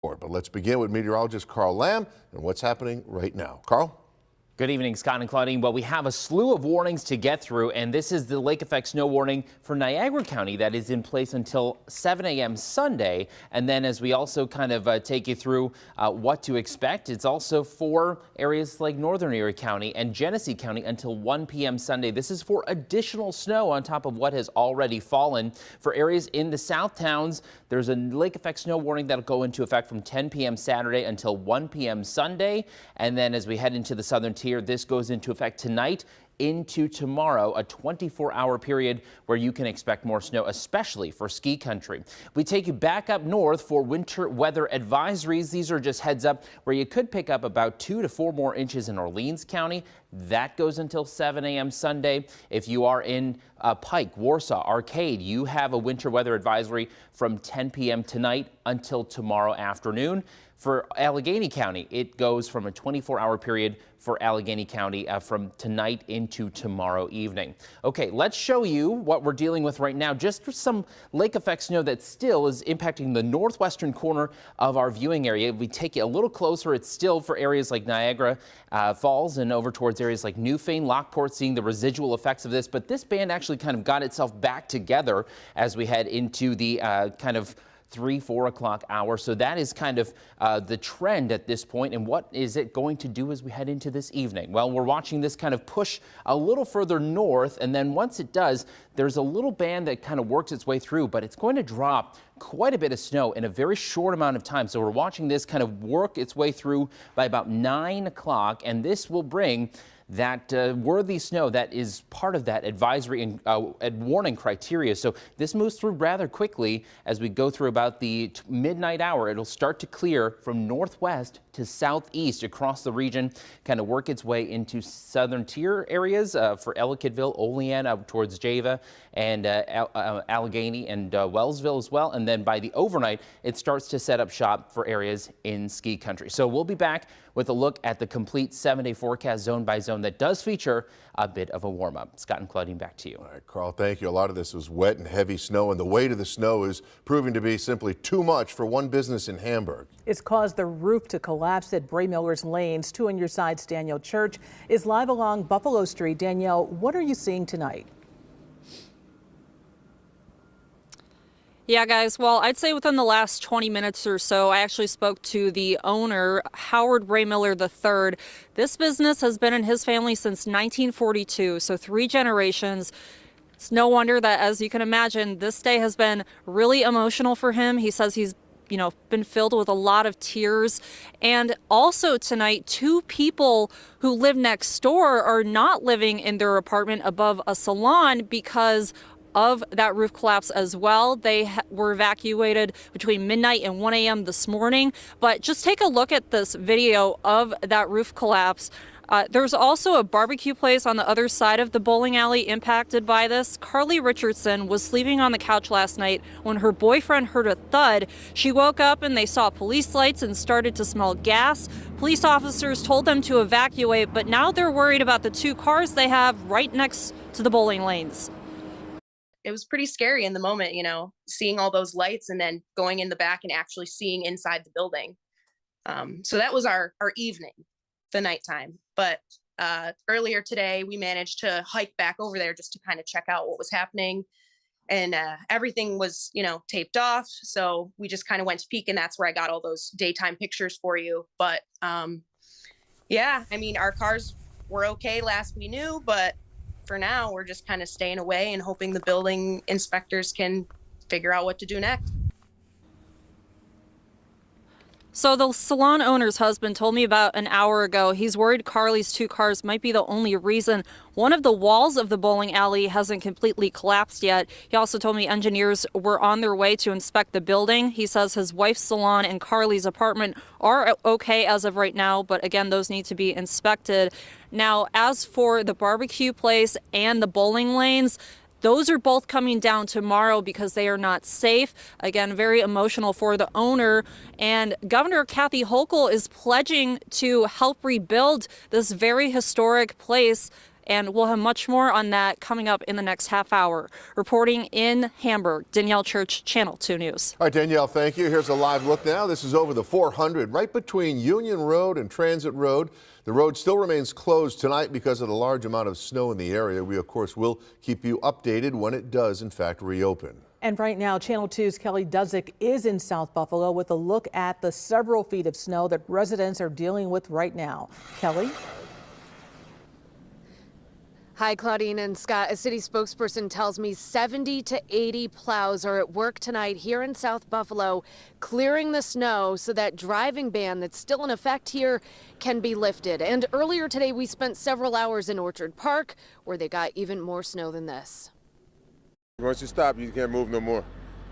But let's begin with meteorologist Carl Lamb and what's happening right now. Carl? Good evening, Scott and Claudine. Well, we have a slew of warnings to get through, and this is the lake effect snow warning for Niagara County that is in place until 7 a.m. Sunday. And then as we also kind of take you through what to expect, it's also for areas like Northern Erie County and Genesee County until 1 p.m. Sunday. This is for additional snow on top of what has already fallen. For areas in the south towns, there's a lake effect snow warning that'll go into effect from 10 p.m. Saturday until 1 p.m. Sunday. And then as we head into the southern tier, this goes into effect tonight into tomorrow, a 24-hour period where you can expect more snow, especially for ski country. We take you back up north for winter weather advisories. These are just heads up where you could pick up about 2 to 4 more inches in Orleans County. That goes until 7 a.m. Sunday. If you are in Pike, Warsaw, Arcade, you have a winter weather advisory from 10 p.m. tonight until tomorrow afternoon. For Allegheny County, it goes from a 24-hour period for Allegheny County from tonight into tomorrow evening. Okay, let's show you what we're dealing with right now. Just some lake effect snow that still is impacting the northwestern corner of our viewing area. We take you a little closer. It's still for areas like Niagara Falls and over towards areas like Newfane, Lockport, seeing the residual effects of this. But this band actually kind of got itself back together as we head into the kind of 3-4 o'clock hour. So that is kind of the trend at this point. And what is it going to do as we head into this evening? Well, we're watching this kind of push a little further north. And then once it does, there's a little band that kind of works its way through, but it's going to drop quite a bit of snow in a very short amount of time. So we're watching this kind of work its way through by about 9 o'clock. And this will bring that worthy snow that is part of that advisory and warning criteria. So this moves through rather quickly as we go through about the midnight hour. It'll start to clear from northwest to southeast across the region, kind of work its way into southern tier areas for Ellicottville, Olean, out towards Java, and Allegheny and Wellsville as well. And then by the overnight, it starts to set up shop for areas in ski country. So we'll be back with a look at the complete 7-day forecast zone by zone that does feature a bit of a warm up. Scott and Claudine, back to you. All right, Carl, thank you. A lot of this was wet and heavy snow, and the weight of the snow is proving to be simply too much for one business in Hamburg. It's caused the roof to collapse at Bray Miller's Lanes. 2 on your side's Danielle Church is live along Buffalo Street. Danielle, what are you seeing tonight? Yeah, guys, well, I'd say within the last 20 minutes or so, I actually spoke to the owner, Howard Bray Miller III. This business has been in his family since 1942, so 3 generations. It's no wonder that, as you can imagine, this day has been really emotional for him. He says he's been filled with a lot of tears. And also tonight, 2 people who live next door are not living in their apartment above a salon because of that roof collapse as well. They were evacuated between midnight and 1 a.m. this morning. But just take a look at this video of that roof collapse. There's also a barbecue place on the other side of the bowling alley impacted by this. Carly Richardson was sleeping on the couch last night when her boyfriend heard a thud. She woke up and they saw police lights and started to smell gas. Police officers told them to evacuate, but now they're worried about the 2 cars they have right next to the bowling lanes. It was pretty scary in the moment, seeing all those lights and then going in the back and actually seeing inside the building. So that was our evening, the nighttime. But earlier today, we managed to hike back over there just to kind of check out what was happening. And everything was, taped off. So we just kind of went to peek, and that's where I got all those daytime pictures for you. But yeah, I mean, our cars were okay last we knew, but for now, we're just kind of staying away and hoping the building inspectors can figure out what to do next. So the salon owner's husband told me about an hour ago he's worried Carly's 2 cars might be the only reason one of the walls of the bowling alley hasn't completely collapsed yet. He also told me engineers were on their way to inspect the building. He says his wife's salon and Carly's apartment are okay as of right now, but again, those need to be inspected. Now, as for the barbecue place and the bowling lanes, those are both coming down tomorrow because they are not safe. Again, very emotional for the owner. And Governor Kathy Hochul is pledging to help rebuild this very historic place And we'll have much more on that coming up in the next half hour. Reporting in Hamburg, Danielle Church, Channel 2 News. All right, Danielle, thank you. Here's a live look now. This is over the 400, right between Union Road and Transit Road. The road still remains closed tonight because of the large amount of snow in the area. We, of course, will keep you updated when it does, in fact, reopen. And right now, Channel 2's Kelly Dudzik is in South Buffalo with a look at the several feet of snow that residents are dealing with right now. Kelly? Hi, Claudine and Scott. A city spokesperson tells me 70 to 80 plows are at work tonight here in South Buffalo, clearing the snow so that driving ban that's still in effect here can be lifted. And earlier today, we spent several hours in Orchard Park, where they got even more snow than this. Once you stop, you can't move no more.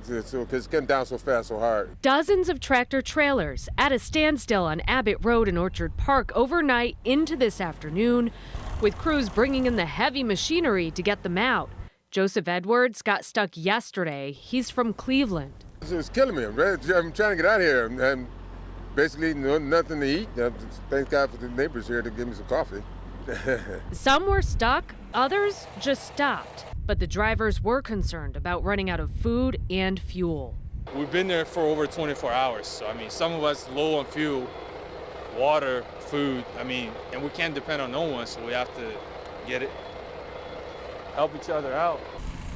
Because it's getting down so fast, so hard. Dozens of tractor trailers at a standstill on Abbott Road in Orchard Park overnight into this afternoon, with crews bringing in the heavy machinery to get them out. Joseph Edwards got stuck yesterday. He's from Cleveland. It's killing me. I'm trying to get out of here and basically nothing to eat. Thank God for the neighbors here to give me some coffee. Some were stuck, others just stopped. But the drivers were concerned about running out of food and fuel. We've been there for over 24 hours. So, some of us low on fuel, water, food, and we can't depend on no one, so we have to get it, help each other out.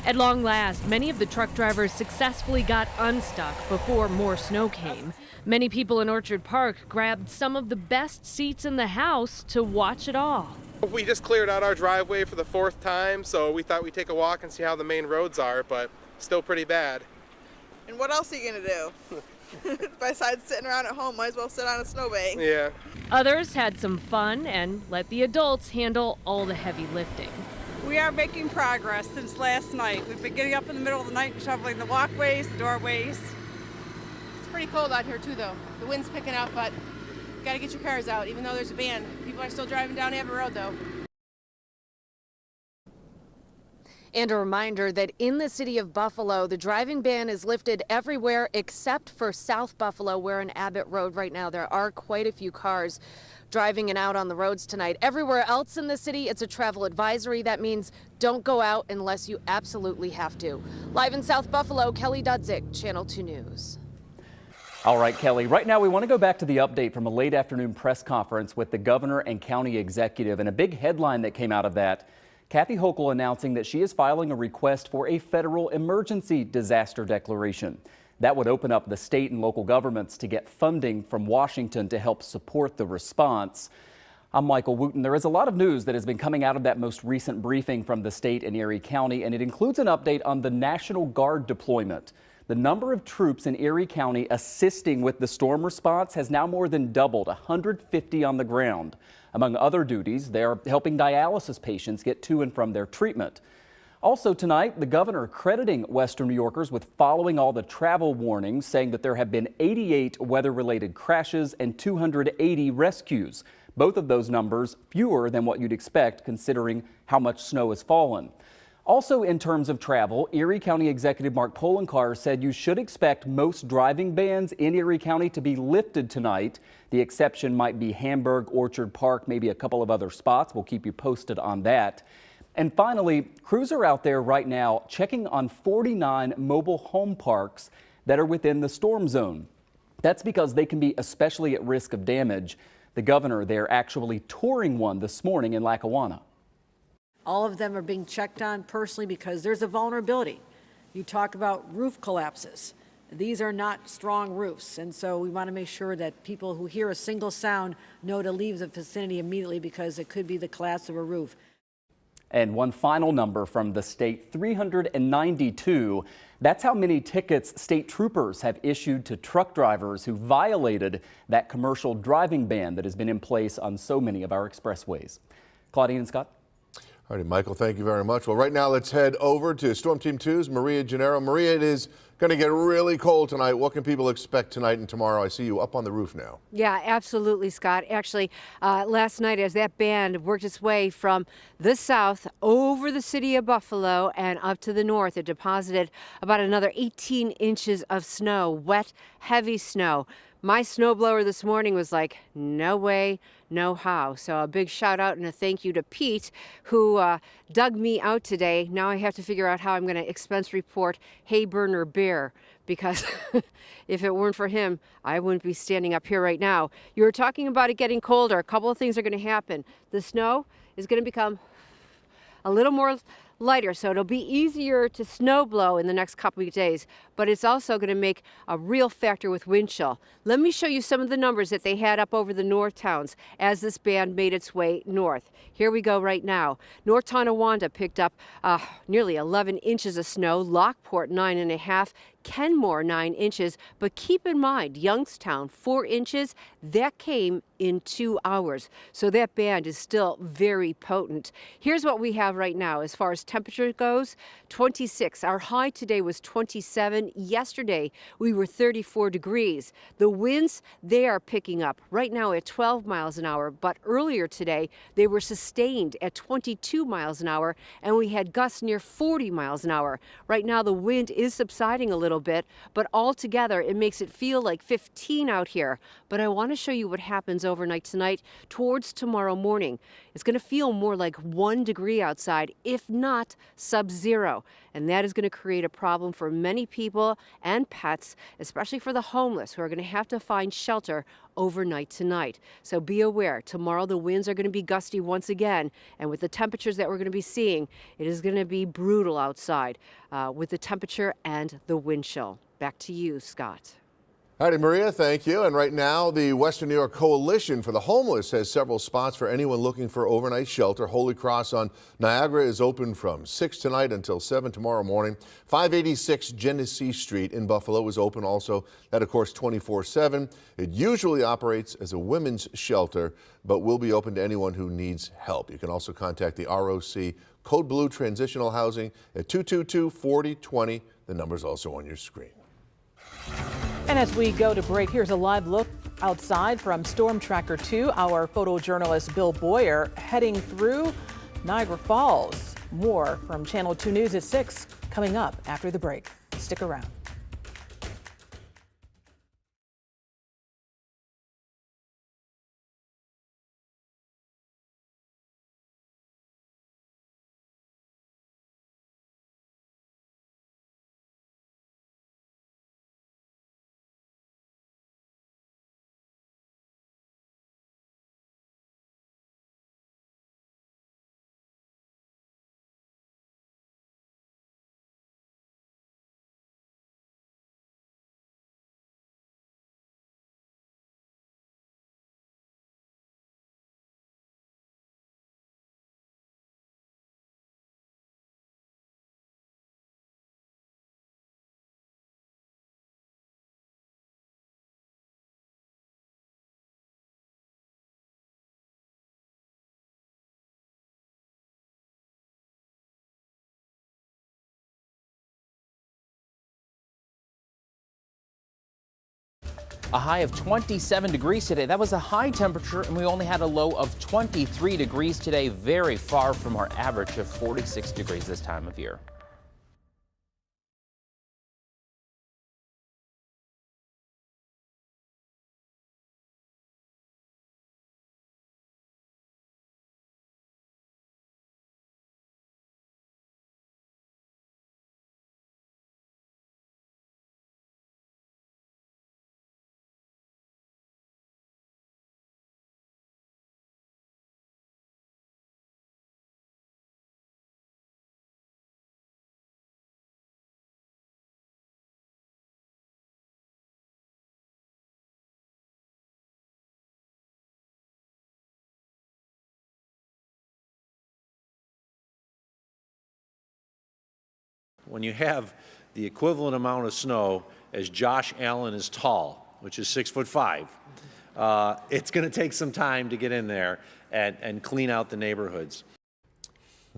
At long last, many of the truck drivers successfully got unstuck before more snow came. Many people in Orchard Park grabbed some of the best seats in the house to watch it all. We just cleared out our driveway for the 4th time, so we thought we'd take a walk and see how the main roads are, but still pretty bad. And what else are you gonna do? Besides sitting around at home, might as well sit on a snowbank. Yeah. Others had some fun and let the adults handle all the heavy lifting. We are making progress since last night. We've been getting up in the middle of the night and shoveling the walkways, the doorways. It's pretty cold out here too, though. The wind's picking up, but got to get your cars out, even though there's a ban. People are still driving down Abbott Road, though. And a reminder that in the city of Buffalo, the driving ban is lifted everywhere except for South Buffalo, where on Abbott Road right now there are quite a few cars driving in and out on the roads tonight. Everywhere else in the city, it's a travel advisory. That means don't go out unless you absolutely have to. Live in South Buffalo, Kelly Dudzik, Channel 2 News. All right, Kelly, right now we want to go back to the update from a late afternoon press conference with the governor and county executive, and a big headline that came out of that. Kathy Hochul announcing that she is filing a request for a federal emergency disaster declaration. That would open up the state and local governments to get funding from Washington to help support the response. I'm Michael Wooten. There is a lot of news that has been coming out of that most recent briefing from the state and Erie County, and it includes an update on the National Guard deployment. The number of troops in Erie County assisting with the storm response has now more than doubled, 150 on the ground. Among other duties, they are helping dialysis patients get to and from their treatment. Also tonight, the governor crediting Western New Yorkers with following all the travel warnings, saying that there have been 88 weather-related crashes and 280 rescues. Both of those numbers fewer than what you'd expect considering how much snow has fallen. Also in terms of travel, Erie County Executive Mark Poloncarz said you should expect most driving bans in Erie County to be lifted tonight. The exception might be Hamburg, Orchard Park, maybe a couple of other spots. We'll keep you posted on that. And finally, crews are out there right now checking on 49 mobile home parks that are within the storm zone. That's because they can be especially at risk of damage. The governor there actually touring one this morning in Lackawanna. All of them are being checked on personally because there's a vulnerability. You talk about roof collapses. These are not strong roofs, and so we want to make sure that people who hear a single sound know to leave the vicinity immediately because it could be the collapse of a roof. And one final number from the state, 392. That's how many tickets state troopers have issued to truck drivers who violated that commercial driving ban that has been in place on so many of our expressways. Claudine and Scott. All right, Michael, thank you very much. Well, right now let's head over to Storm Team 2's Maria Gennaro. Maria, it is going to get really cold tonight. What can people expect tonight and tomorrow? I see you up on the roof now. Yeah, absolutely, Scott. Actually, last night as that band worked its way from the south over the city of Buffalo and up to the north, it deposited about another 18 inches of snow, wet, heavy snow. My snowblower this morning was like, no way, no how. So a big shout out and a thank you to Pete, who dug me out today. Now I have to figure out how I'm going to expense report hay burner bear, because if it weren't for him, I wouldn't be standing up here right now. You were talking about it getting colder. A couple of things are going to happen. The snow is going to become a little more lighter, so it'll be easier to snow blow in the next couple of days, but it's also going to make a real factor with wind chill. Let me show you some of the numbers that they had up over the north towns as this band made its way north. Here we go right now. North Tonawanda picked up nearly 11 inches of snow, Lockport 9.5, Kenmore 9 inches, but keep in mind, Youngstown 4 inches, that came in 2 hours. So that band is still very potent. Here's what we have right now as far as temperature goes, 26. Our high today was 27. Yesterday we were 34 degrees. The winds, they are picking up right now at 12 miles an hour, but earlier today they were sustained at 22 miles an hour, and we had gusts near 40 miles an hour. Right now the wind is subsiding a little bit, but altogether it makes it feel like 15 out here. But I want to show you what happens overnight tonight towards tomorrow morning. It's going to feel more like 1 degree outside, if not sub-zero. And that is going to create a problem for many people and pets, especially for the homeless, who are going to have to find shelter overnight tonight. So be aware, tomorrow the winds are going to be gusty once again, and with the temperatures that we're going to be seeing, it is going to be brutal outside with the temperature and the wind chill. Back to you, Scott. Howdy, Maria. Thank you. And right now, the Western New York Coalition for the Homeless has several spots for anyone looking for overnight shelter. Holy Cross on Niagara is open from 6 tonight until 7 tomorrow morning. 586 Genesee Street in Buffalo is open also. That, of course, 24/7. It usually operates as a women's shelter, but will be open to anyone who needs help. You can also contact the ROC Code Blue Transitional Housing at 222-4020. The number's also on your screen. And as we go to break, here's a live look outside from Storm Tracker 2. Our photojournalist Bill Boyer heading through Niagara Falls. More from Channel 2 News at 6 coming up after the break. Stick around. A high of 27 degrees today. That was a high temperature, and we only had a low of 23 degrees today, very far from our average of 46 degrees this time of year. When you have the equivalent amount of snow as Josh Allen is tall, which is 6'5", it's going to take some time to get in there and clean out the neighborhoods.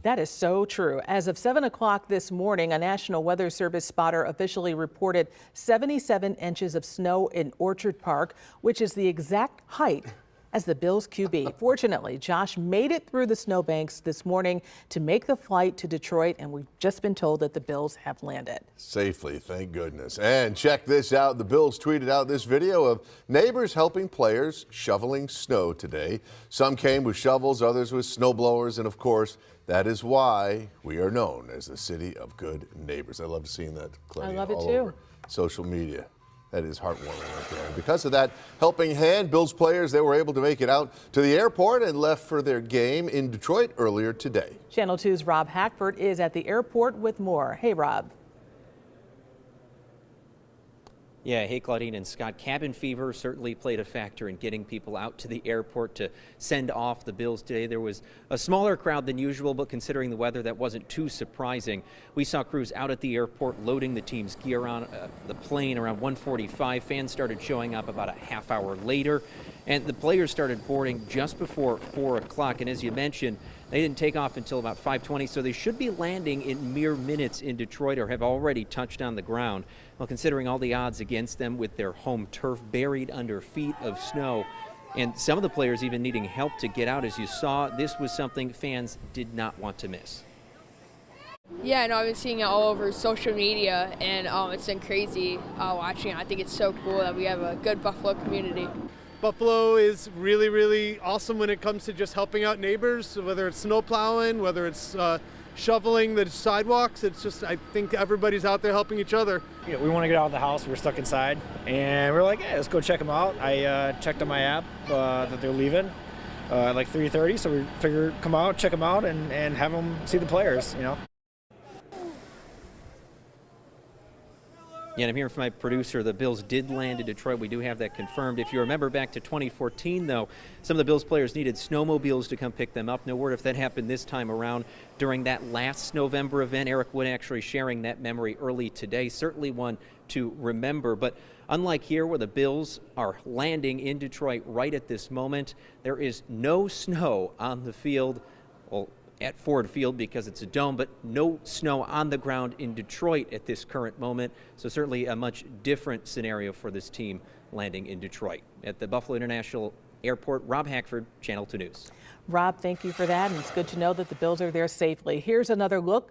That is so true. As of 7 o'clock this morning, a National Weather Service spotter officially reported 77 inches of snow in Orchard Park, which is the exact height as the Bills QB. Fortunately, Josh made it through the snowbanks this morning to make the flight to Detroit, and we've just been told that the Bills have landed. Safely, thank goodness. And check this out. The Bills tweeted out this video of neighbors helping players shoveling snow today. Some came with shovels, others with snow blowers, and of course, that is why we are known as the city of good neighbors. I love seeing that, Claudia, I love it all too. over social media. That is heartwarming right there. Because of that helping hand, Bills players, they were able to make it out to the airport and left for their game in Detroit earlier today. Channel 2's Rob Hackford is at the airport with more. Hey, Rob. Yeah, hey, Claudine and Scott. Cabin fever certainly played a factor in getting people out to the airport to send off the Bills today. There was a smaller crowd than usual, but considering the weather, that wasn't too surprising. We saw crews out at the airport loading the team's gear on the plane around 1:45. Fans started showing up about a half hour later, and the players started boarding just before 4 o'clock. And as you mentioned, they didn't take off until about 5:20, so they should be landing in mere minutes in Detroit or have already touched on the ground. Well, considering all the odds against them with their home turf buried under feet of snow, and some of the players even needing help to get out, as you saw, this was something fans did not want to miss. Yeah, no, I've been seeing it all over social media, and it's been crazy watching it. I think it's so cool that we have a good Buffalo community. Buffalo is really, really awesome when it comes to just helping out neighbors, whether it's snow plowing, whether it's shoveling the sidewalks. It's just, I think everybody's out there helping each other. Yeah, we want to get out of the house. We're stuck inside, and we're like, hey, let's go check them out. I checked on my app that they're leaving at like 3:30, so we figured come out, check them out, and have them see the players, you know. Yeah, and I'm hearing from my producer, the Bills did land in Detroit. We do have that confirmed. If you remember back to 2014, though, some of the Bills players needed snowmobiles to come pick them up. No word if that happened this time around during that last November event. Eric Wood actually sharing that memory early today. Certainly one to remember. But unlike here, where the Bills are landing in Detroit right at this moment, there is no snow on the field. Well, at Ford Field because it's a dome, but no snow on the ground in Detroit at this current moment. So certainly a much different scenario for this team landing in Detroit. At the Buffalo International Airport, Rob Hackford, Channel 2 News. Rob, thank you for that, and it's good to know that the Bills are there safely. Here's another look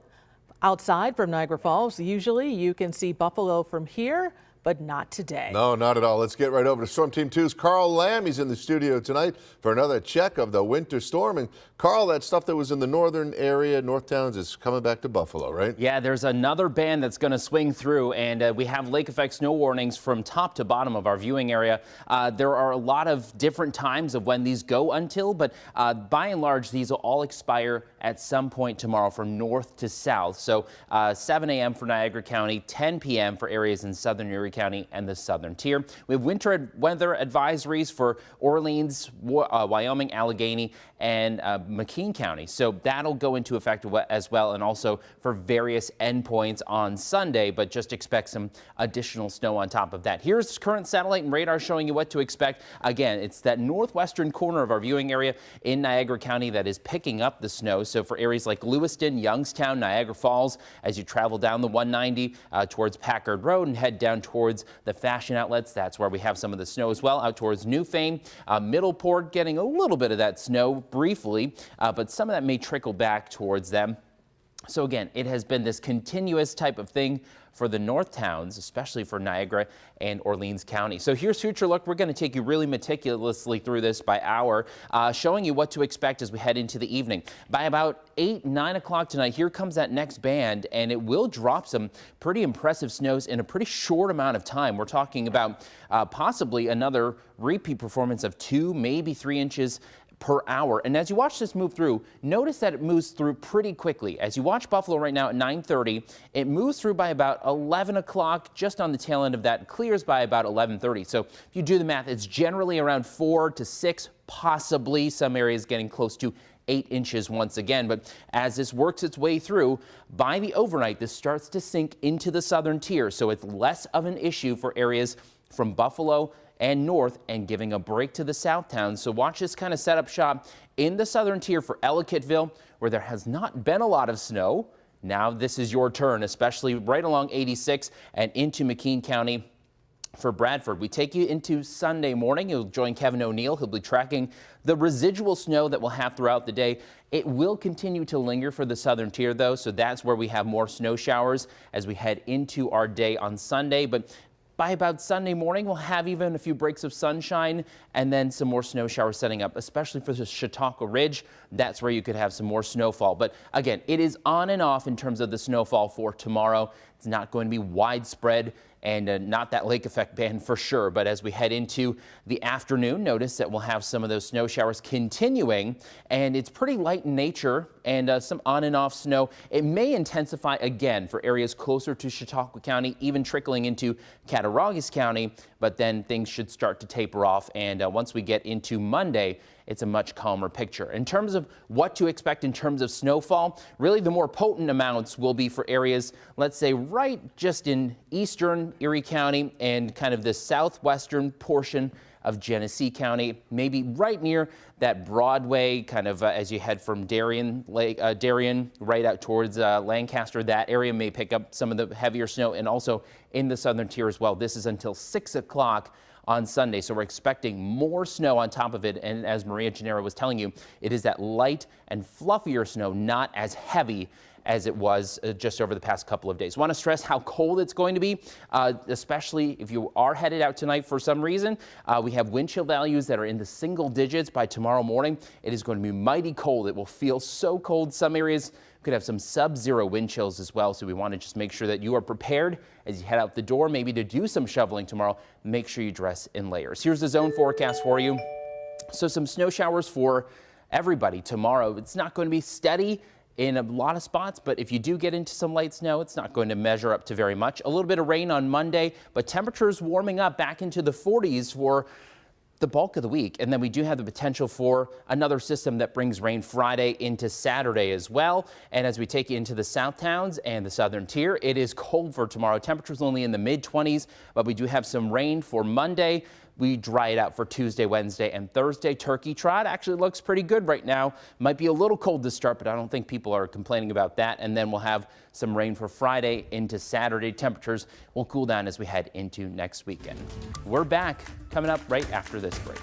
outside from Niagara Falls. Usually you can see Buffalo from here, but not today. No, not at all. Let's get right over to Storm Team 2's Carl Lamb. He's in the studio tonight for another check of the winter storm. And Carl, that stuff that was in the northern area, North Towns, is coming back to Buffalo, right? Yeah, there's another band that's going to swing through, and we have lake effect snow warnings from top to bottom of our viewing area. There are a lot of different times of when these go until, but by and large, these will all expire at some point tomorrow from north to south. So 7 a.m. for Niagara County, 10 p.m. for areas in southern Erie County and the southern tier. We have winter weather advisories for Orleans, Wyoming, Allegheny, and McKean County. So that'll go into effect as well, and also for various endpoints on Sunday, but just expect some additional snow on top of that. Here's current satellite and radar showing you what to expect. Again, it's that northwestern corner of our viewing area in Niagara County that is picking up the snow. So for areas like Lewiston, Youngstown, Niagara Falls, as you travel down the 190 towards Packard Road and head down towards the fashion outlets, that's where we have some of the snow as well. Out towards Newfane, Middleport getting a little bit of that snow briefly, but some of that may trickle back towards them. So again, it has been this continuous type of thing for the north towns, especially for Niagara and Orleans County. So here's Future Look. We're going to take you really meticulously through this by hour, showing you what to expect as we head into the evening. By about 8, 9 o'clock tonight, here comes that next band, and it will drop some pretty impressive snows in a pretty short amount of time. We're talking about possibly another repeat performance of 2, maybe 3 inches per hour. And as you watch this move through, notice that it moves through pretty quickly. As you watch Buffalo right now at 9:30, it moves through by about 11 o'clock, just on the tail end of that, clears by about 11:30. So if you do the math, it's generally around 4 to 6, possibly some areas getting close to 8 inches once again. But as this works its way through, by the overnight, this starts to sink into the southern tier. So it's less of an issue for areas from Buffalo and north, and giving a break to the south towns. So watch this kind of set up shop in the southern tier for Ellicottville, where there has not been a lot of snow. Now this is your turn, especially right along 86 and into McKean County. for Bradford. We take you into Sunday morning. You'll join Kevin O'Neill, who'll be tracking the residual snow that we'll have throughout the day. It will continue to linger for the southern tier, though, so that's where we have more snow showers as we head into our day on Sunday. But by about Sunday morning, we'll have even a few breaks of sunshine and then some more snow showers setting up, especially for the Chautauqua Ridge. That's where you could have some more snowfall. But again, it is on and off in terms of the snowfall for tomorrow. It's not going to be widespread and not that lake effect band for sure. But as we head into the afternoon, notice that we'll have some of those snow showers continuing, and it's pretty light in nature and some on and off snow. It may intensify again for areas closer to Chautauqua County, even trickling into Cattaraugus County, but then things should start to taper off. And once we get into Monday, it's a much calmer picture. In terms of what to expect in terms of snowfall, really the more potent amounts will be for areas, let's say right just in eastern Erie County and kind of the southwestern portion of Genesee County, maybe right near that Broadway, kind of as you head from Darien right out towards Lancaster. That area may pick up some of the heavier snow, and also in the southern tier as well. This is until 6 o'clock on Sunday, so we're expecting more snow on top of it. And as Maria Gennaro was telling you, it is that light and fluffier snow, not as heavy as it was just over the past couple of days. Want to stress how cold it's going to be, especially if you are headed out tonight for some reason. We have wind chill values that are in the single digits by tomorrow morning. It is going to be mighty cold. It will feel so cold. Some areas could have some sub-zero wind chills as well. So we want to just make sure that you are prepared as you head out the door, maybe to do some shoveling tomorrow. Make sure you dress in layers. Here's the zone forecast for you. So some snow showers for everybody tomorrow. It's not going to be steady in a lot of spots, but if you do get into some light snow, it's not going to measure up to very much. A little bit of rain on Monday, but temperatures warming up back into the 40s for the bulk of the week. And then we do have the potential for another system that brings rain Friday into Saturday as well. And as we take you into the south towns and the southern tier, it is cold for tomorrow. Temperatures only in the mid-20s, but we do have some rain for Monday. We dry it out for Tuesday, Wednesday, and Thursday. Turkey Trot actually looks pretty good right now. Might be a little cold to start, but I don't think people are complaining about that. And then we'll have some rain for Friday into Saturday. Temperatures will cool down as we head into next weekend. We're back coming up right after this break.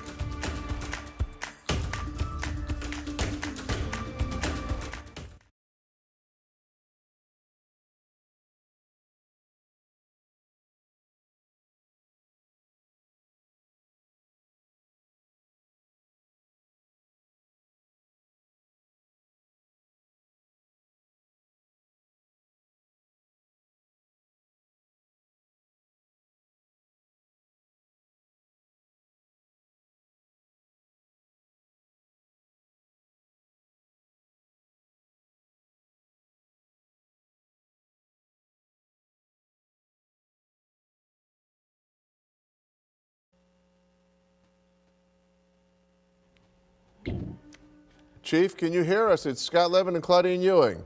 Chief, can you hear us? It's Scott Levin and Claudine Ewing.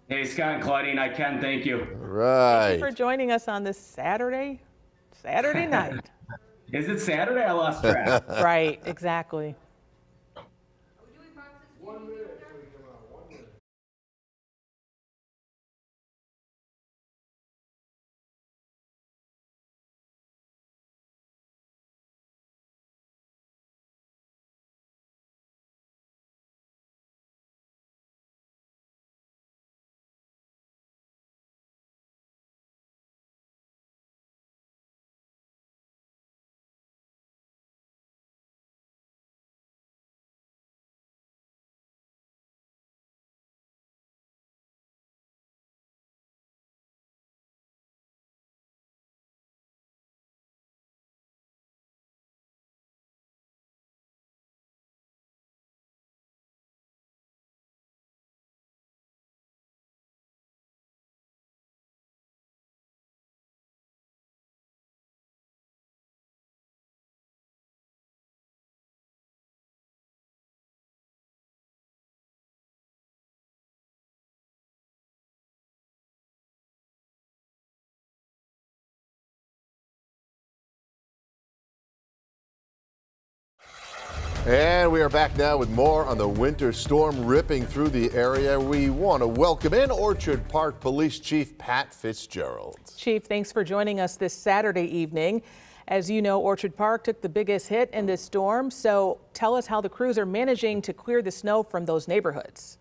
Hey, Scott and Claudine, I can, thank you. Right. Thank you for joining us on this Saturday night. Is it Saturday? I lost track. Right, exactly. And we are back now with more on the winter storm ripping through the area. We want to welcome in Orchard Park Police Chief Pat Fitzgerald. Chief, thanks for joining us this Saturday evening. As you know, Orchard Park took the biggest hit in this storm. So tell us how the crews are managing to clear the snow from those neighborhoods.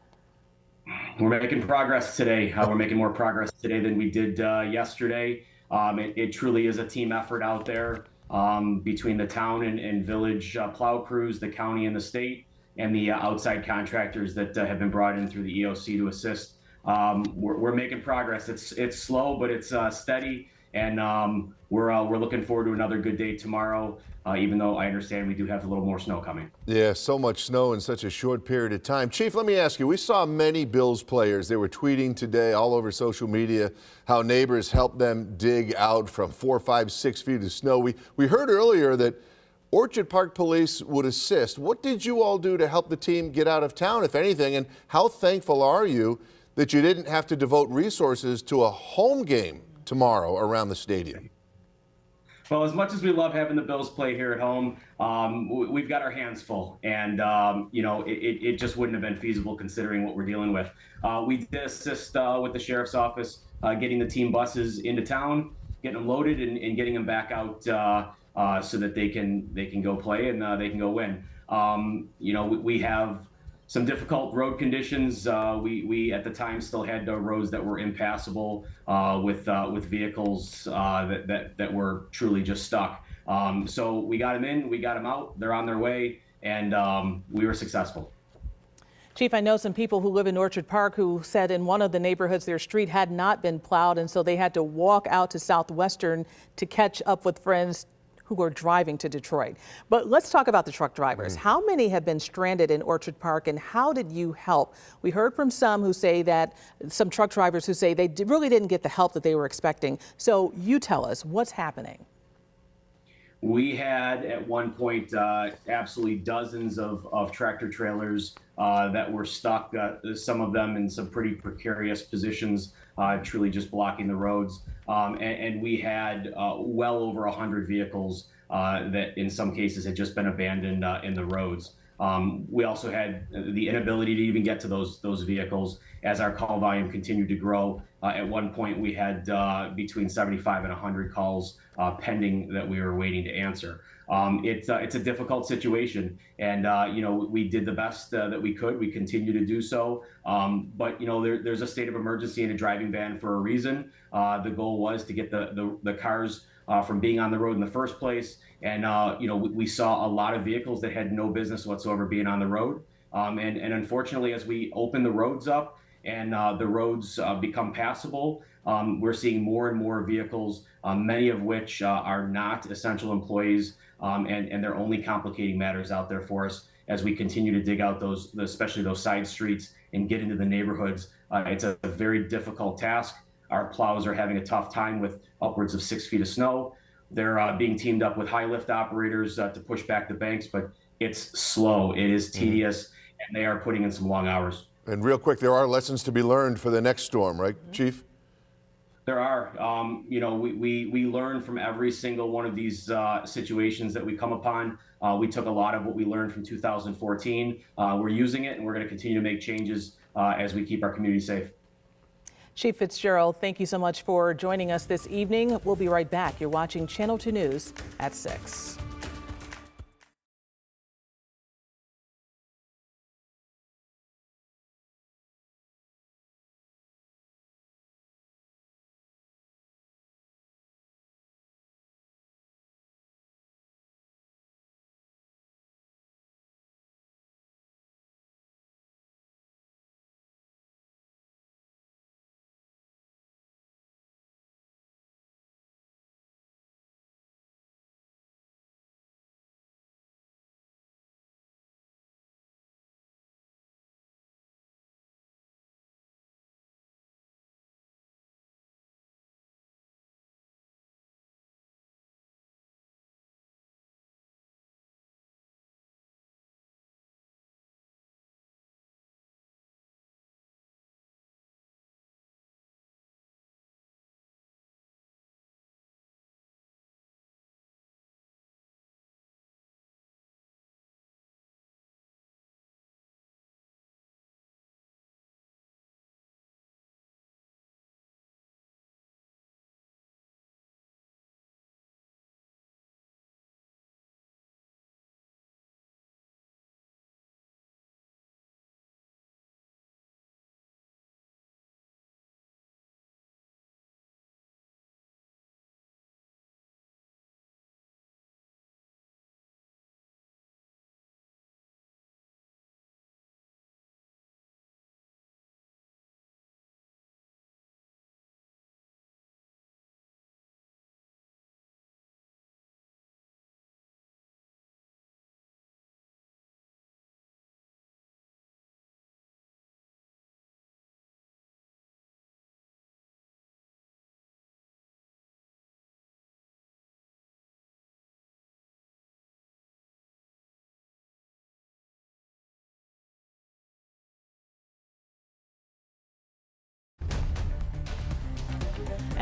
We're making progress today. We're making more progress today than we did yesterday. It truly is a team effort out there between the town and village plow crews, the county and the state, and the outside contractors that have been brought in through the EOC to assist. We're making progress. It's slow, but it's steady, and we're looking forward to another good day tomorrow. Even though I understand we do have a little more snow coming. Yeah, so much snow in such a short period of time. Chief, let me ask you, we saw many Bills players. They were tweeting today all over social media how neighbors helped them dig out from 4, 5, 6 feet of snow. We heard earlier that Orchard Park Police would assist. What did you all do to help the team get out of town, if anything? And how thankful are you that you didn't have to devote resources to a home game tomorrow around the stadium? Well, as much as we love having the Bills play here at home, we've got our hands full, and it just wouldn't have been feasible considering what we're dealing with. We did assist with the sheriff's office, getting the team buses into town, getting them loaded, and getting them back out so that they can go play and they can go win. We have some difficult road conditions. We at the time still had roads that were impassable with vehicles that were truly just stuck. So we got them in, we got them out. They're on their way, and we were successful. Chief, I know some people who live in Orchard Park who said in one of the neighborhoods their street had not been plowed, and so they had to walk out to Southwestern to catch up with friends who were driving to Detroit. But let's talk about the truck drivers. How many have been stranded in Orchard Park, and how did you help? We heard from some who say that, some truck drivers who say they really didn't get the help that they were expecting. So you tell us what's happening. We had at one point absolutely dozens of tractor trailers that were stuck, some of them in some pretty precarious positions, truly just blocking the roads. And we had well over 100 vehicles that in some cases had just been abandoned in the roads. We also had the inability to even get to those vehicles as our call volume continued to grow. At one point, we had between 75 and 100 calls pending that we were waiting to answer. It's a difficult situation, and we did the best that we could. We continue to do so, but there's a state of emergency in a driving ban for a reason. The goal was to get the cars from being on the road in the first place, and we saw a lot of vehicles that had no business whatsoever being on the road, and unfortunately, as we open the roads up and the roads become passable, we're seeing more and more vehicles, many of which are not essential employees, and they're only complicating matters out there for us as we continue to dig out especially those side streets and get into the neighborhoods. It's a very difficult task. Our plows are having a tough time with upwards of 6 feet of snow. They're being teamed up with high lift operators to push back the banks, but it's slow, it is tedious, and they are putting in some long hours. And real quick, there are lessons to be learned for the next storm, right, Chief? There are. We learn from every single one of these situations that we come upon. We took a lot of what we learned from 2014. We're using it, and we're going to continue to make changes as we keep our community safe. Chief Fitzgerald, thank you so much for joining us this evening. We'll be right back. You're watching Channel 2 News at 6.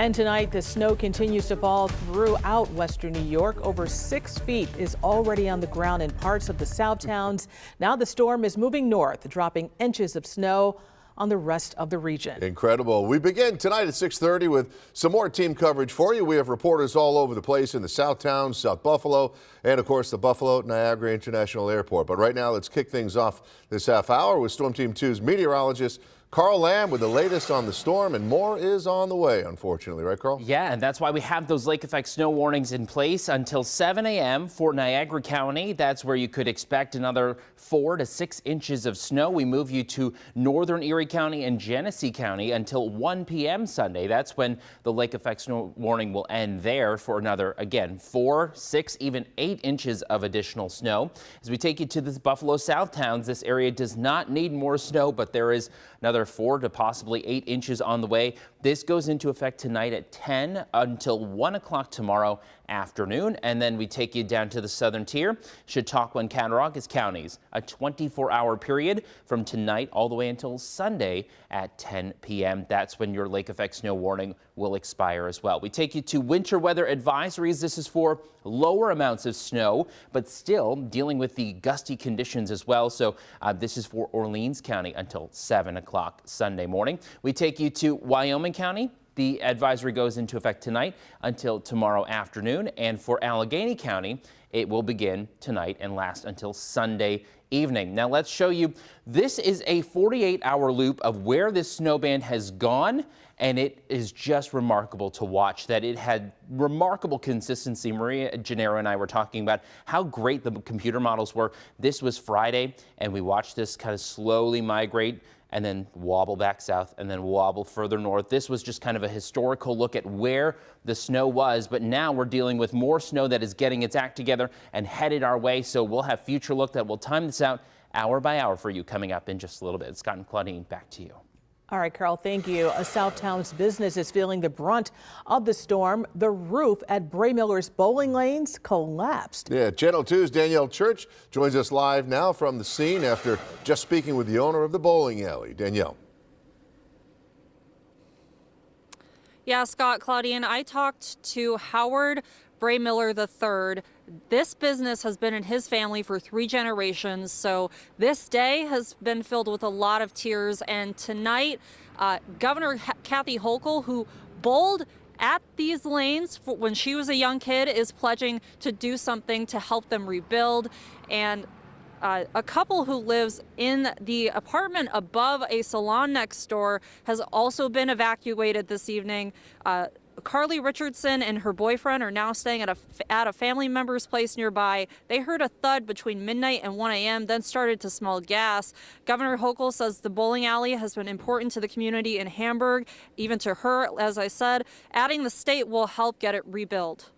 And tonight, the snow continues to fall throughout western New York. Over 6 feet is already on the ground in parts of the South Towns. Now the storm is moving north, dropping inches of snow on the rest of the region. Incredible. We begin tonight at 6:30 with some more team coverage for you. We have reporters all over the place in the South Towns, South Buffalo, and of course the Buffalo Niagara International Airport. But right now, let's kick things off this half hour with Storm Team 2's meteorologist Carl Lamb with the latest on the storm, and more is on the way, unfortunately. Right, Carl? Yeah, and that's why we have those lake effect snow warnings in place until 7 a.m. for Niagara County. That's where you could expect another 4 to 6 inches of snow. We move you to northern Erie County and Genesee County until 1 p.m. Sunday. That's when the lake effect snow warning will end there for another, again, 4, 6, even 8 inches of additional snow. As we take you to the Buffalo South Towns, this area does not need more snow, but there is another 4 to possibly 8 inches on the way. This goes into effect tonight at 10 until 1 o'clock tomorrow afternoon. And then we take you down to the southern tier, Chautauqua and Cattaraugus counties, a 24-hour period from tonight all the way until Sunday at 10 p.m. That's when your lake effect snow warning will expire as well. We take you to winter weather advisories. This is for lower amounts of snow, but still dealing with the gusty conditions as well. So this is for Orleans County until 7 o'clock Sunday morning. We take you to Wyoming County. The advisory goes into effect tonight until tomorrow afternoon. And for Allegheny County, it will begin tonight and last until Sunday evening. Now let's show you. This is a 48-hour loop of where this snow band has gone. And it is just remarkable to watch that it had remarkable consistency. Maria Gennaro and I were talking about how great the computer models were. This was Friday, and we watched this kind of slowly migrate and then wobble back south and then wobble further north. This was just kind of a historical look at where the snow was, but now we're dealing with more snow that is getting its act together and headed our way. So we'll have future look that will time this out hour by hour for you coming up in just a little bit. Scott and Claudine, back to you. All right, Carl, thank you. A South Towns business is feeling the brunt of the storm. The roof at Bray Miller's bowling lanes collapsed. Yeah, Channel 2's Danielle Church joins us live now from the scene after just speaking with the owner of the bowling alley. Danielle. Yeah, Scott, Claudine, I talked to Howard Bray Miller III. This business has been in his family for 3 generations, so this day has been filled with a lot of tears. And tonight, Governor Kathy Hochul, who bowled at these lanes when she was a young kid, is pledging to do something to help them rebuild. And a couple who lives in the apartment above a salon next door has also been evacuated this evening. Carly Richardson and her boyfriend are now staying at a family member's place nearby. They heard a thud between midnight and 1 a.m., then started to smell gas. Governor Hochul says the bowling alley has been important to the community in Hamburg, even to her, as I said. Adding the state will help get it rebuilt.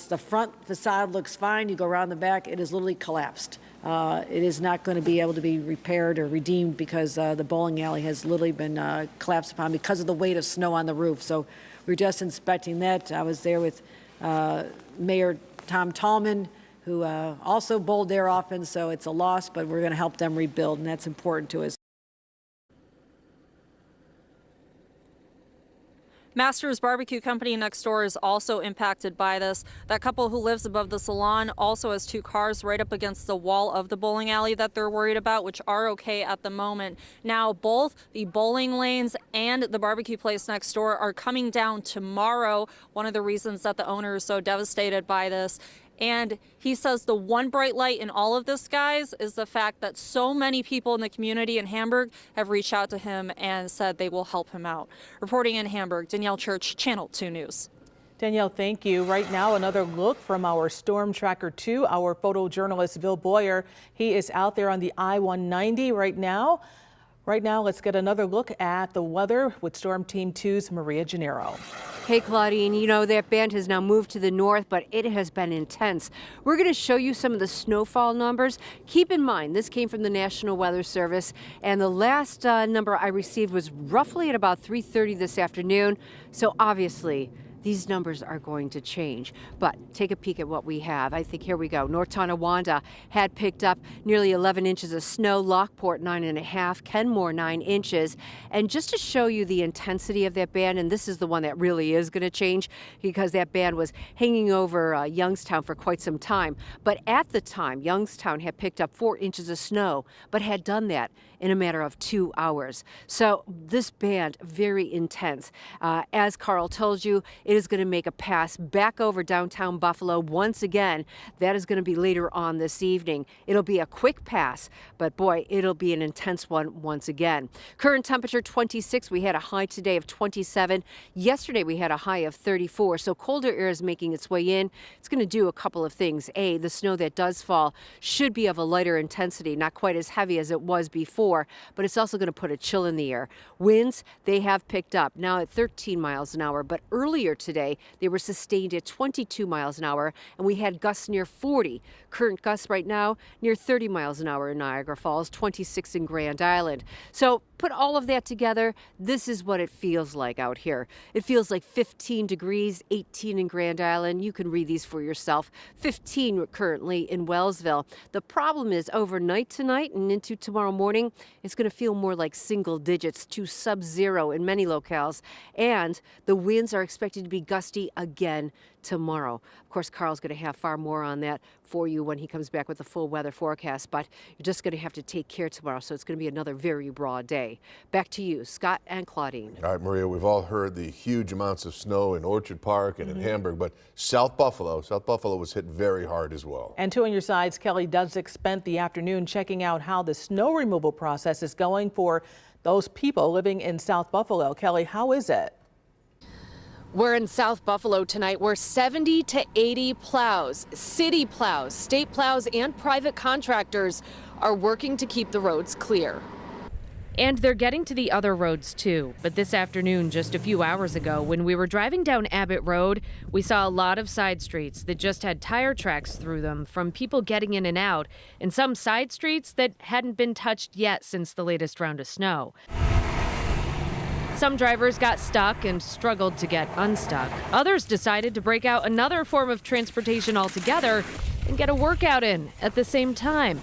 The front facade looks fine. You go around the back, it is literally collapsed. It is not going to be able to be repaired or redeemed because the bowling alley has literally been collapsed upon because of the weight of snow on the roof. So we're just inspecting that. I was there with Mayor Tom Tallman, who also bowled there often, so it's a loss, but we're going to help them rebuild, and that's important to us. Masters Barbecue Company next door is also impacted by this. That couple who lives above the salon also has 2 cars right up against the wall of the bowling alley that they're worried about, which are okay at the moment. Now, both the bowling lanes and the barbecue place next door are coming down tomorrow. One of the reasons that the owner is so devastated by this. And he says the one bright light in all of this, guys, is the fact that so many people in the community in Hamburg have reached out to him and said they will help him out. Reporting in Hamburg, Danielle Church, Channel 2 News. Danielle, thank you. Right now, another look from our Storm Tracker 2, our photojournalist Bill Boyer. He is out there on the I-190 right now. Right now, let's get another look at the weather with Storm Team 2's Maria Gennaro. Hey, Claudine, you know that band has now moved to the north, but it has been intense. We're going to show you some of the snowfall numbers. Keep in mind, this came from the National Weather Service, and the last number I received was roughly at about 3:30 this afternoon. So obviously, these numbers are going to change. But take a peek at what we have. I think here we go. North Tonawanda had picked up nearly 11 inches of snow, Lockport 9.5, Kenmore 9 inches. And just to show you the intensity of that band, and this is the one that really is going to change because that band was hanging over Youngstown for quite some time. But at the time, Youngstown had picked up 4 inches of snow, but had done that in a matter of 2 hours. So this band, very intense. As Carl told you, it is going to make a pass back over downtown Buffalo once again. That is going to be later on this evening. It'll be a quick pass, but boy, it'll be an intense one once again. Current temperature 26. We had a high today of 27. Yesterday we had a high of 34. So colder air is making its way in. It's going to do a couple of things. A, the snow that does fall should be of a lighter intensity, not quite as heavy as it was before, but it's also going to put a chill in the air. Winds, they have picked up now at 13 miles an hour, but earlier today they were sustained at 22 miles an hour, and we had gusts near 40. Current gusts right now near 30 miles an hour in Niagara Falls, 26 in Grand Island. So put all of that together, this is what it feels like out here. It feels like 15 degrees, 18 in Grand Island. You can read these for yourself. 15 currently in Wellsville. The problem is overnight tonight and into tomorrow morning, it's going to feel more like single digits to sub-zero in many locales. And the winds are expected to be gusty again tomorrow. Of course, Carl's going to have far more on that for you when he comes back with the full weather forecast, but you're just going to have to take care tomorrow, so it's going to be another very raw day. Back to you, Scott and Claudine. All right, Maria, we've all heard the huge amounts of snow in Orchard Park and in Hamburg, but South Buffalo was hit very hard as well. And two on your sides, Kelly Dudzik spent the afternoon checking out how the snow removal process is going for those people living in South Buffalo. Kelly, how is it? We're in South Buffalo tonight where 70 to 80 plows, city plows, state plows, and private contractors are working to keep the roads clear. And they're getting to the other roads too. But this afternoon, just a few hours ago, when we were driving down Abbott Road, we saw a lot of side streets that just had tire tracks through them from people getting in and out, and some side streets that hadn't been touched yet since the latest round of snow. Some drivers got stuck and struggled to get unstuck. Others decided to break out another form of transportation altogether and get a workout in at the same time.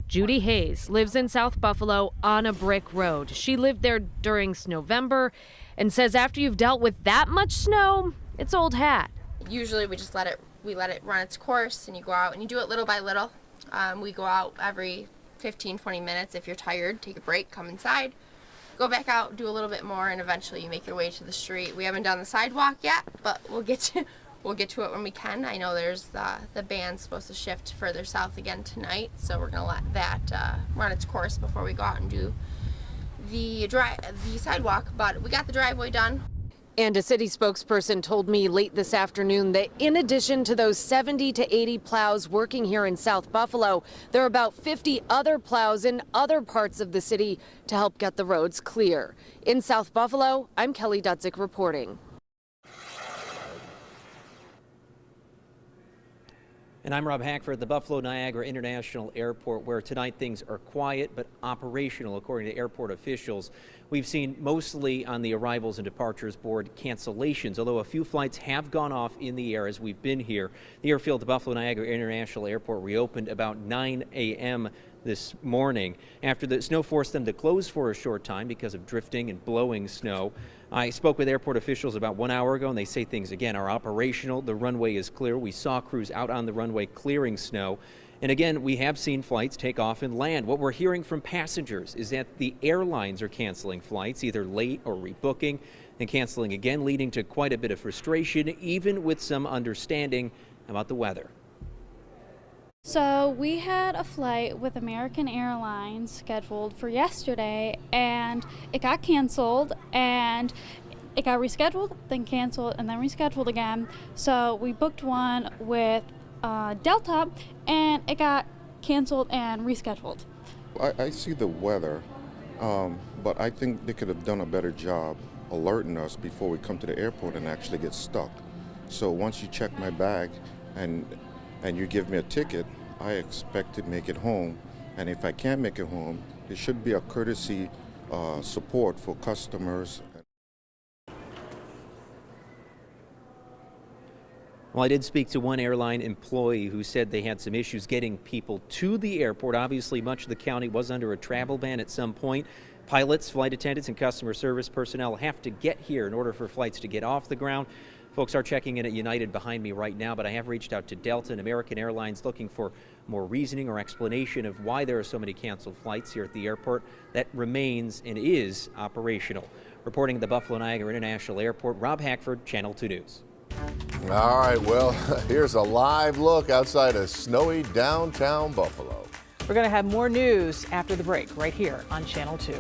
Judy Hayes lives in South Buffalo on a brick road. She lived there during Snowvember and says after you've dealt with that much snow, it's old hat. Usually we just let it run its course, and you go out and you do it little by little. We go out every 15-20 minutes. If you're tired, take a break, come inside, go back out, do a little bit more, and eventually you make your way to the street. We haven't done the sidewalk yet, but we'll get to it when we can. I know there's the band's supposed to shift further south again tonight, so we're gonna let that run its course before we go out and do the sidewalk. But we got the driveway done. And a city spokesperson told me late this afternoon that in addition to those 70 to 80 plows working here in South Buffalo, there are about 50 other plows in other parts of the city to help get the roads clear. In South Buffalo, I'm Kelly Dudzik reporting. And I'm Rob Hackford at the Buffalo Niagara International Airport, where tonight things are quiet but operational, according to airport officials. We've seen mostly on the arrivals and departures board cancellations, although a few flights have gone off in the air as we've been here. The airfield at Buffalo Niagara International Airport reopened about 9 a.m. this morning after the snow forced them to close for a short time because of drifting and blowing snow. I spoke with airport officials about 1 hour ago, and they say things again are operational. The runway is clear. We saw crews out on the runway clearing snow. And again, we have seen flights take off and land. What we're hearing from passengers is that the airlines are canceling flights, either late or rebooking, and canceling again, leading to quite a bit of frustration, even with some understanding about the weather. So we had a flight with American Airlines scheduled for yesterday, and it got canceled, and it got rescheduled, then canceled, and then rescheduled again. So we booked one with Delta, and it got canceled and rescheduled. I see the weather, but I think they could have done a better job alerting us before we come to the airport and actually get stuck. So once you check my bag and you give me a ticket, I expect to make it home. And if I can't make it home, there should be a courtesy support for customers. Well, I did speak to one airline employee who said they had some issues getting people to the airport. Obviously, much of the county was under a travel ban at some point. Pilots, flight attendants, and customer service personnel have to get here in order for flights to get off the ground. Folks are checking in at United behind me right now, but I have reached out to Delta and American Airlines looking for more reasoning or explanation of why there are so many canceled flights here at the airport. That remains and is operational. Reporting at the Buffalo Niagara International Airport, Rob Hackford, Channel 2 News. All right, well, here's a live look outside of snowy downtown Buffalo. We're going to have more news after the break right here on Channel 2.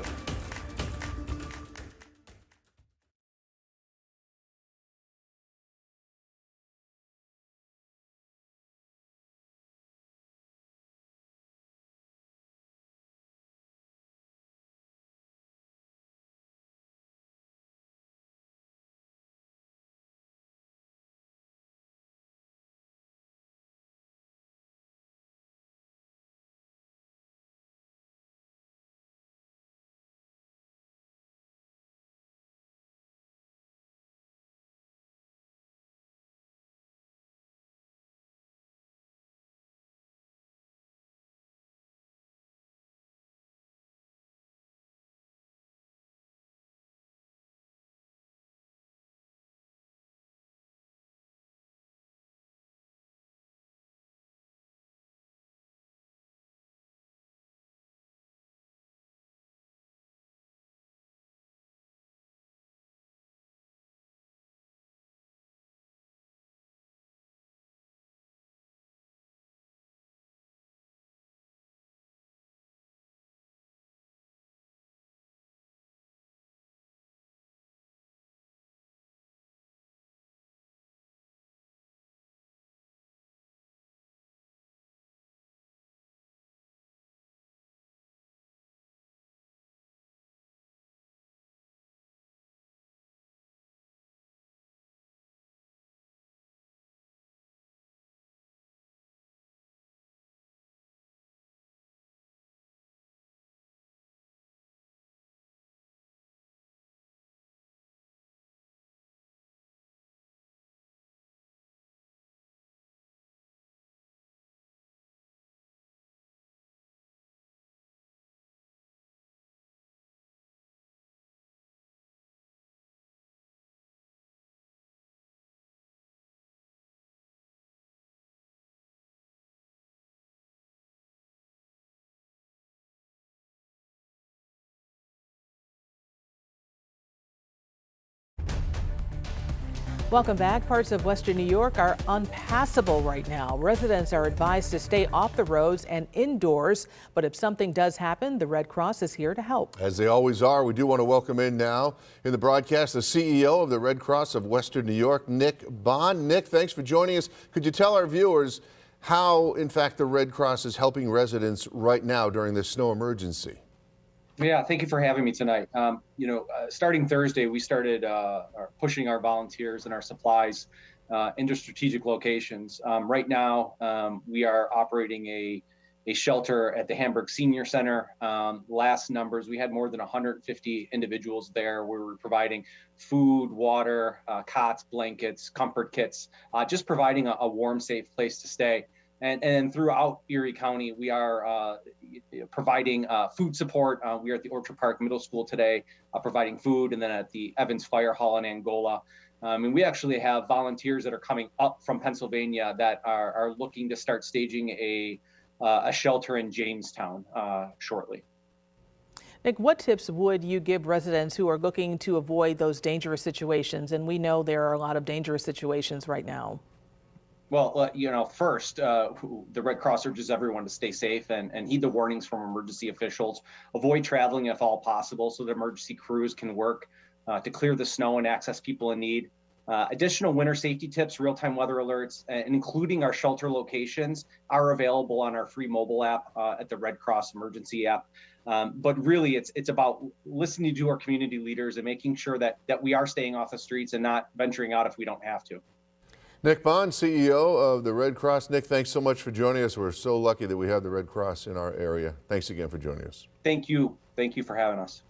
Welcome back. Parts of western New York are unpassable right now. Residents are advised to stay off the roads and indoors, but if something does happen, the Red Cross is here to help. As they always are, we do want to welcome in now in the broadcast the CEO of the Red Cross of Western New York, Nick Bond. Nick, thanks for joining us. Could you tell our viewers how, in fact, the Red Cross is helping residents right now during this snow emergency? Yeah, thank you for having me tonight. Starting Thursday, we started pushing our volunteers and our supplies into strategic locations. Right now, we are operating a shelter at the Hamburg Senior Center. Last numbers, we had more than 150 individuals there. We were providing food, water, cots, blankets, comfort kits, just providing a warm, safe place to stay. And throughout Erie County, we are providing food support. We are at the Orchard Park Middle School today, providing food, and then at the Evans Fire Hall in Angola. And we actually have volunteers that are coming up from Pennsylvania that are looking to start staging a shelter in Jamestown shortly. Nick, what tips would you give residents who are looking to avoid those dangerous situations? And we know there are a lot of dangerous situations right now. Well, first, the Red Cross urges everyone to stay safe and heed the warnings from emergency officials. Avoid traveling if all possible so that emergency crews can work to clear the snow and access people in need. Additional winter safety tips, real-time weather alerts, and including our shelter locations are available on our free mobile app at the Red Cross emergency app. But really, it's about listening to our community leaders and making sure that we are staying off the streets and not venturing out if we don't have to. Nick Bond, CEO of the Red Cross. Nick, thanks so much for joining us. We're so lucky that we have the Red Cross in our area. Thanks again for joining us. Thank you. Thank you for having us.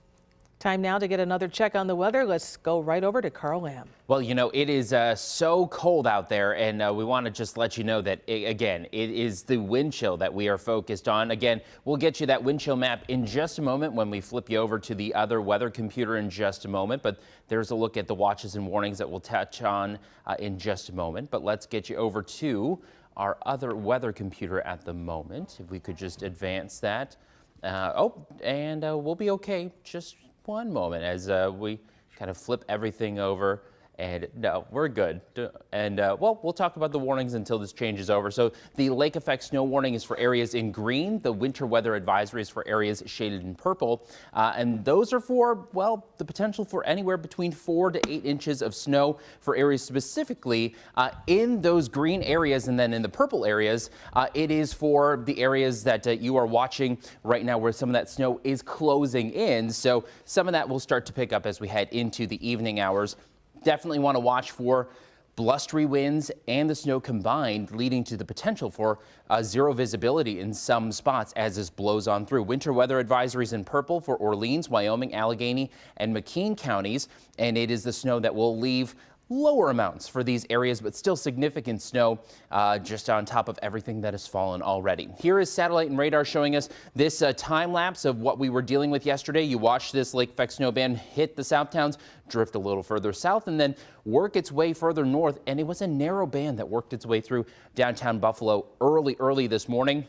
Time now to get another check on the weather. Let's go right over to Carl Lamb. Well, you know, it is so cold out there, and we want to just let you know that, again, it is the wind chill that we are focused on. Again, we'll get you that wind chill map in just a moment when we flip you over to the other weather computer in just a moment. But there's a look at the watches and warnings that we'll touch on in just a moment. But let's get you over to our other weather computer at the moment. If we could just advance that. We'll be okay. Just one moment as we kind of flip everything over. And no, we're good. And well, we'll talk about the warnings until this changes over. So the lake effect snow warning is for areas in green. The winter weather advisory is for areas shaded in purple. And those are for, well, the potential for anywhere between 4 to 8 inches of snow for areas specifically in those green areas. And then in the purple areas, it is for the areas that you are watching right now where some of that snow is closing in. So some of that will start to pick up as we head into the evening hours. Definitely want to watch for blustery winds and the snow combined, leading to the potential for zero visibility in some spots as this blows on through. Winter weather advisories in purple for Orleans, Wyoming, Allegheny, and McKean counties. And it is the snow that will leave lower amounts for these areas, but still significant snow just on top of everything that has fallen already. Here is satellite and radar showing us this time lapse of what we were dealing with yesterday. You watched this lake effect snow band hit the south towns, drift a little further south, and then work its way further north. And it was a narrow band that worked its way through downtown Buffalo early this morning.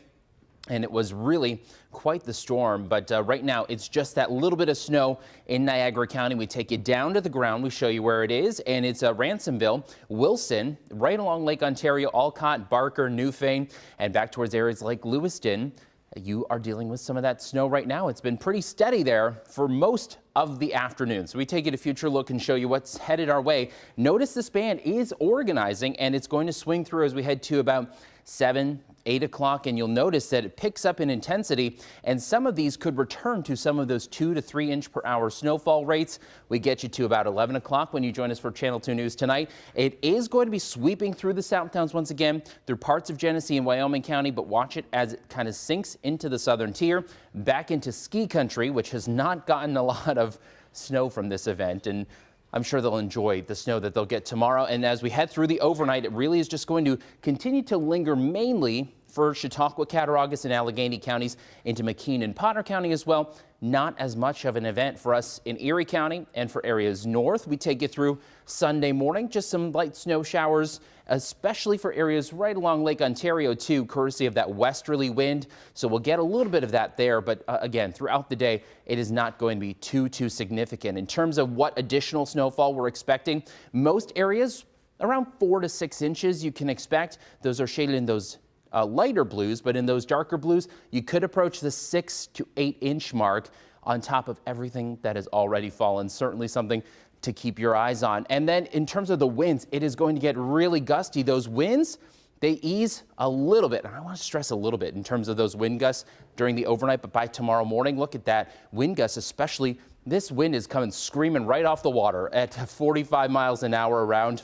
And it was really quite the storm. But right now, it's just that little bit of snow in Niagara County. We take you down to the ground. We show you where it is. And it's Ransomville, Wilson, right along Lake Ontario, Alcott, Barker, Newfane, and back towards areas like Lewiston. You are dealing with some of that snow right now. It's been pretty steady there for most of the afternoon. So we take you to future look and show you what's headed our way. Notice this band is organizing, and it's going to swing through as we head to about 7, 8 o'clock, and you'll notice that it picks up in intensity, and some of these could return to some of those 2 to 3 inch per hour snowfall rates. We get you to about 11 o'clock when you join us for Channel 2 News tonight. It is going to be sweeping through the south towns once again, through parts of Genesee and Wyoming County, but watch it as it kind of sinks into the southern tier, back into ski country, which has not gotten a lot of snow from this event. And I'm sure they'll enjoy the snow that they'll get tomorrow. And as we head through the overnight, it really is just going to continue to linger mainly for Chautauqua, Cattaraugus, and Allegheny counties into McKean and Potter County as well. Not as much of an event for us in Erie County, and for areas north, we take you through Sunday morning. Just some light snow showers, especially for areas right along Lake Ontario too, courtesy of that westerly wind. So we'll get a little bit of that there, but again, throughout the day, it is not going to be too significant. In terms of what additional snowfall we're expecting, most areas around 4 to 6 inches you can expect. Those are shaded in those lighter blues, but in those darker blues, you could approach the 6 to 8 inch mark on top of everything that has already fallen. Certainly something to keep your eyes on. And then in terms of the winds, it is going to get really gusty. Those winds, they ease a little bit. And I want to stress a little bit in terms of those wind gusts during the overnight, but by tomorrow morning, look at that wind gusts, especially this wind is coming screaming right off the water at 45 miles an hour around.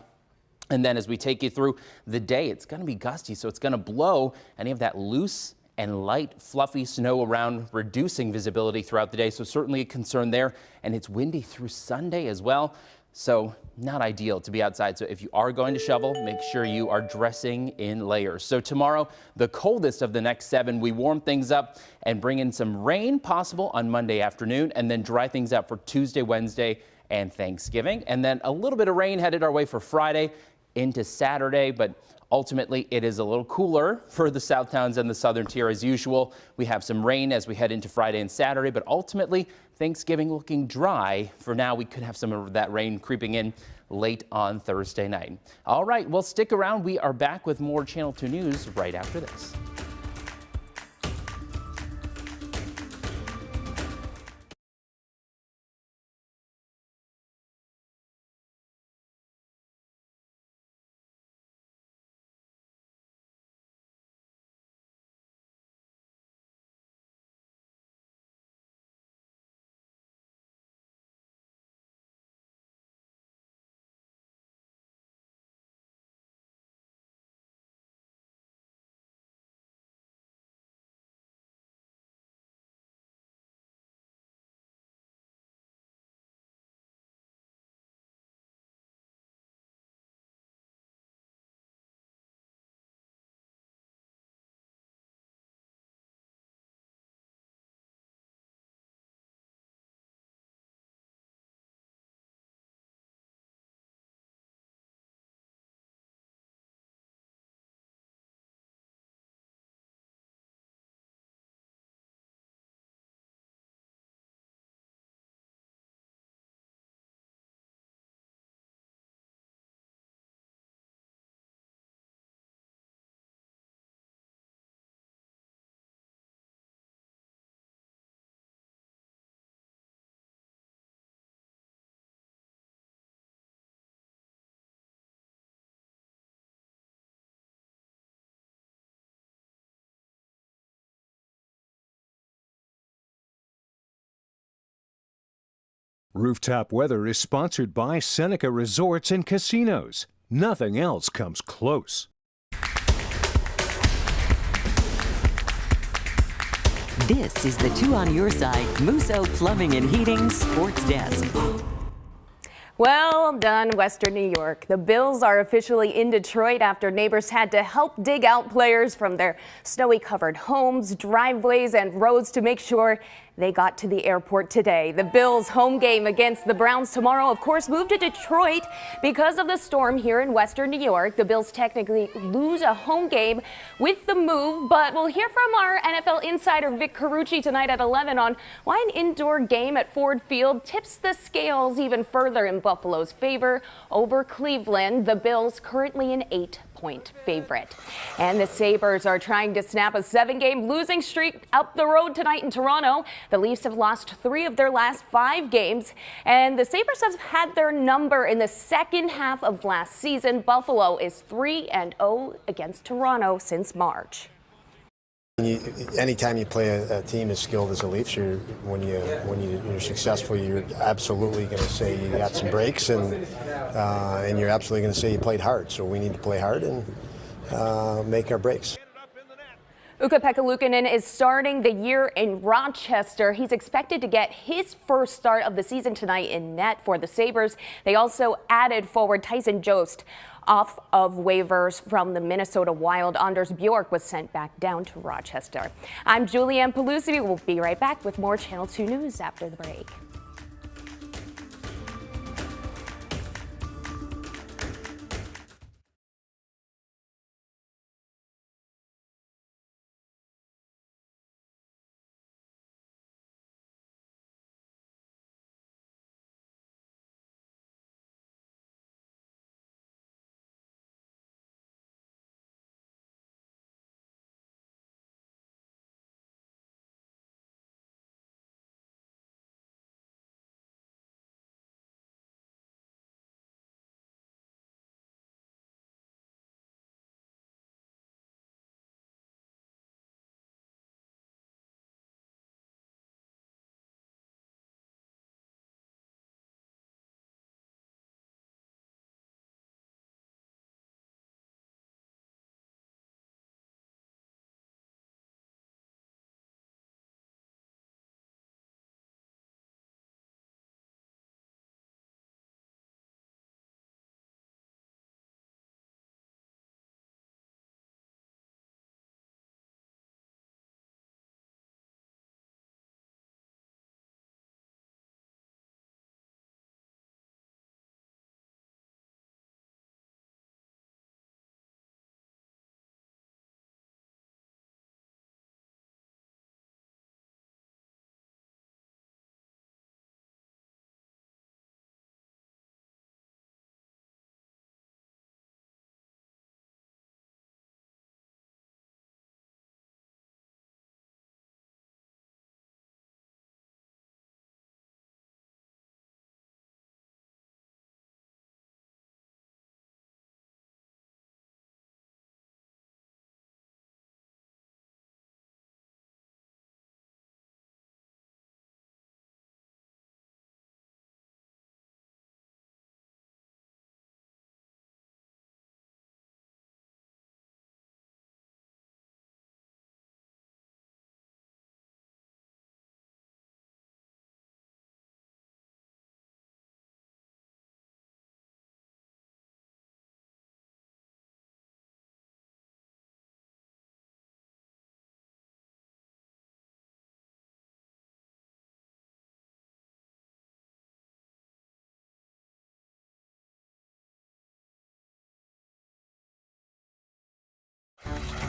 And then as we take you through the day, it's going to be gusty, so it's going to blow any of that loose and light, fluffy snow around, reducing visibility throughout the day. So certainly a concern there. And it's windy through Sunday as well. So not ideal to be outside. So if you are going to shovel, make sure you are dressing in layers. So tomorrow, the coldest of the next 7, we warm things up and bring in some rain possible on Monday afternoon, and then dry things out for Tuesday, Wednesday, and Thanksgiving. And then a little bit of rain headed our way for Friday into Saturday, but ultimately it is a little cooler for the south towns and the southern tier as usual. We have some rain as we head into Friday and Saturday, but ultimately Thanksgiving looking dry. For now, we could have some of that rain creeping in late on Thursday night. All right, well, stick around. We are back with more Channel 2 News right after this. Rooftop Weather is sponsored by Seneca Resorts and Casinos. Nothing else comes close. This is the Two on Your Side Musso Plumbing and Heating Sports Desk. Well done, Western New York. The Bills are officially in Detroit after neighbors had to help dig out players from their snowy covered homes, driveways, and roads to make sure they got to the airport today. The Bills' home game against the Browns tomorrow, of course, moved to Detroit because of the storm here in Western New York. The Bills technically lose a home game with the move, but we'll hear from our NFL insider Vic Carucci tonight at 11 on why an indoor game at Ford Field tips the scales even further in Buffalo's favor over Cleveland. The Bills currently an 8-point favorite. And the Sabres are trying to snap a 7-game losing streak up the road tonight in Toronto. The Leafs have lost 3 of their last 5 games, and the Sabres have had their number in the second half of last season. Buffalo is 3-0 against Toronto since March. Anytime you play a team as skilled as the Leafs, when you're successful, you're absolutely going to say you got some breaks, and you're absolutely going to say you played hard. So we need to play hard and make our breaks. Ukko-Pekka Luukkonen is starting the year in Rochester. He's expected to get his first start of the season tonight in net for the Sabres. They also added forward Tyson Jost off of waivers from the Minnesota Wild. Anders Bjork was sent back down to Rochester. I'm Julianne Pelusi. We'll be right back with more Channel 2 News after the break.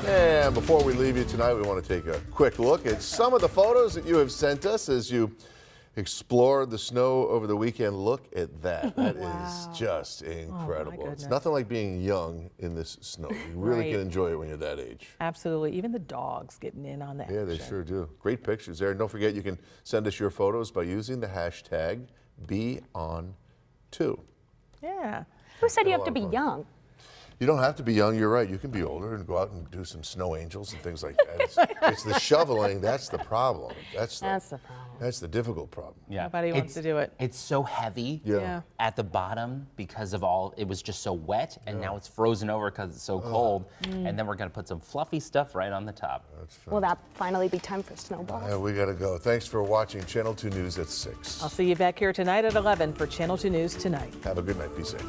And before we leave you tonight, we want to take a quick look at some of the photos that you have sent us as you explored the snow over the weekend. Look at that. That is just incredible. It's nothing like being young in this snow. You really can enjoy it when you're that age. Absolutely. Even the dogs getting in on that. Yeah, they sure do. Great pictures there. And don't forget, you can send us your photos by using the hashtag #BeOn2. Yeah. Who said you have to be young? You don't have to be young, you're right. You can be older and go out and do some snow angels and things like that. It's the shoveling, that's the problem. That's the problem. That's the difficult problem. Yeah. Nobody wants to do it. It's so heavy Yeah. at the bottom because of it was just so wet, and now it's frozen over because it's so cold. And then we're going to put some fluffy stuff right on the top. Will that finally be time for snowballs? Yeah, we got to go. Thanks for watching Channel 2 News at 6. I'll see you back here tonight at 11 for Channel 2 News Tonight. Have a good night. Be safe.